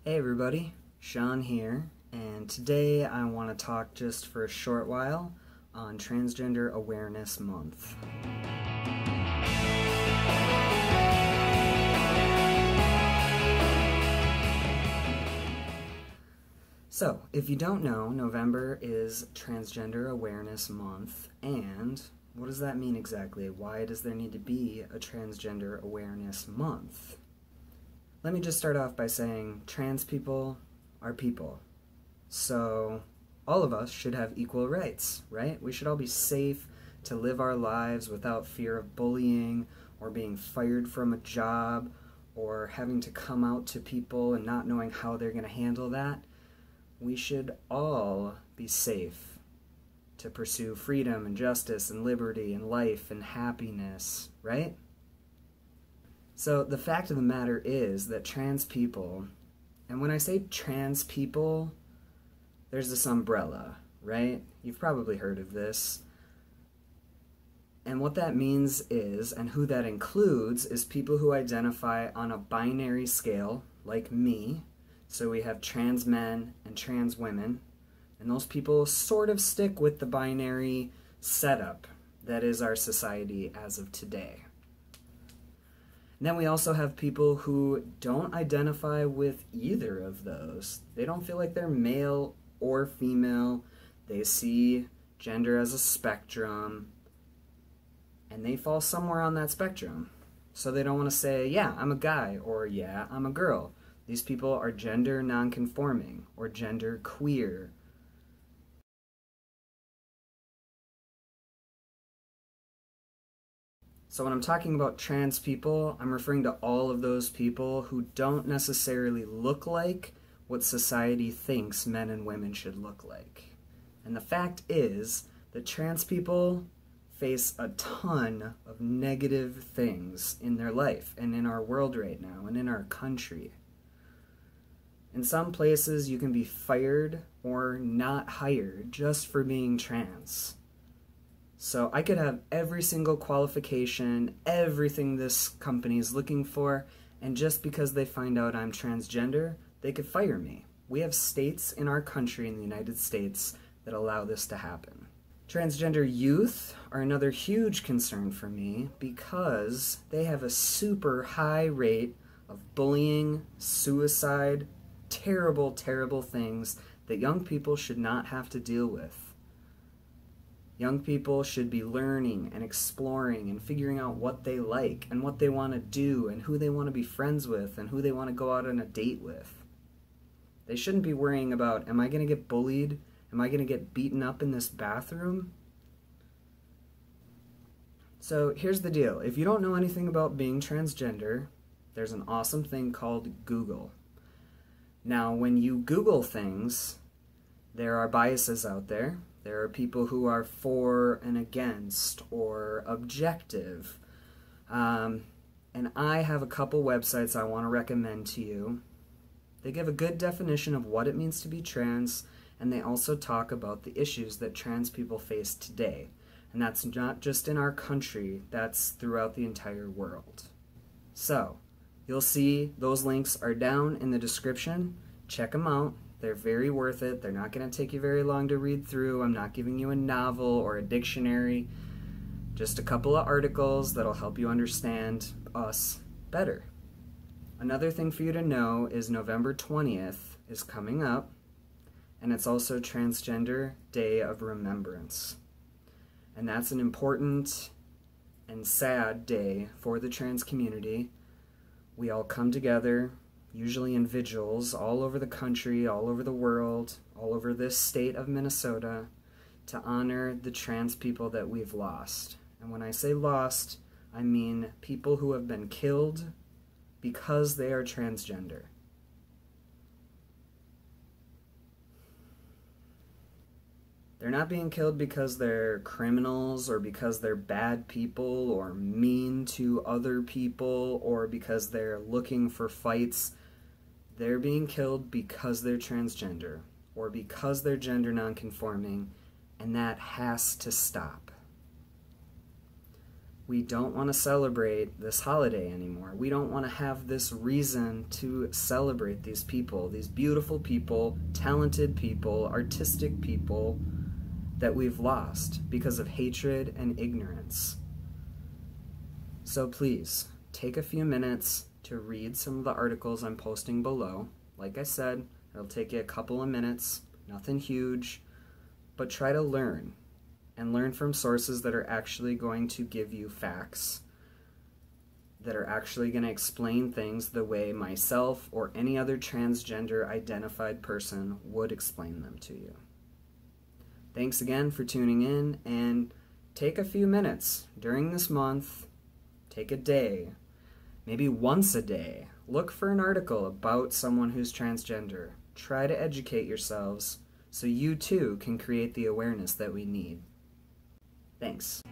Hey everybody, Sean here, and today I want to talk just for a short while on Transgender Awareness Month. So, if you don't know, November is Transgender Awareness Month, and what does that mean exactly? Why does there need to be a Transgender Awareness Month? Let me just start off by saying trans people are people. So all of us should have equal rights, right? We should all be safe to live our lives without fear of bullying or being fired from a job or having to come out to people and not knowing how they're going to handle that. We should all be safe to pursue freedom and justice and liberty and life and happiness, right? So the fact of the matter is that trans people, and when I say trans people, there's this umbrella, right? You've probably heard of this. And what that means is, and who that includes, is people who identify on a binary scale, like me. So we have trans men and trans women, and those people sort of stick with the binary setup that is our society as of today. And then we also have people who don't identify with either of those. They don't feel like they're male or female. They see gender as a spectrum, and they fall somewhere on that spectrum. So they don't want to say, yeah, I'm a guy, or yeah, I'm a girl. These people are gender nonconforming, or gender queer. So when I'm talking about trans people, I'm referring to all of those people who don't necessarily look like what society thinks men and women should look like. And the fact is that trans people face a ton of negative things in their life and in our world right now and in our country. In some places you can be fired or not hired just for being trans. So I could have every single qualification, everything this company is looking for, and just because they find out I'm transgender, they could fire me. We have states in our country, in the United States, that allow this to happen. Transgender youth are another huge concern for me because they have a super high rate of bullying, suicide, terrible, terrible things that young people should not have to deal with. Young people should be learning and exploring and figuring out what they like and what they want to do and who they want to be friends with and who they want to go out on a date with. They shouldn't be worrying about, am I going to get bullied? Am I going to get beaten up in this bathroom? So here's the deal. If you don't know anything about being transgender, there's an awesome thing called Google. Now, when you Google things, there are biases out there. There are people who are for and against or objective. And I have a couple websites I want to recommend to you. They give a good definition of what it means to be trans, and they also talk about the issues that trans people face today. And that's not just in our country, that's throughout the entire world. So, you'll see those links are down in the description. Check them out. They're very worth it. They're not going to take you very long to read through. I'm not giving you a novel or a dictionary. Just a couple of articles that'll help you understand us better. Another thing for you to know is November 20th is coming up, and it's also Transgender Day of Remembrance. And that's an important and sad day for the trans community. We all come together, usually in vigils, all over the country, all over the world, all over this state of Minnesota, to honor the trans people that we've lost. And when I say lost, I mean people who have been killed because they are transgender. They're not being killed because they're criminals or because they're bad people or mean to other people or because they're looking for fights. They're being killed because they're transgender or because they're gender nonconforming, and that has to stop. We don't want to celebrate this holiday anymore. We don't want to have this reason to celebrate these people, these beautiful people, talented people, artistic people that we've lost because of hatred and ignorance. So please, take a few minutes to read some of the articles I'm posting below. Like I said, it'll take you a couple of minutes, nothing huge, but try to learn. And learn from sources that are actually going to give you facts, that are actually going to explain things the way myself or any other transgender identified person would explain them to you. Thanks again for tuning in, and take a few minutes during this month, take a day, maybe once a day, look for an article about someone who's transgender. Try to educate yourselves so you too can create the awareness that we need. Thanks.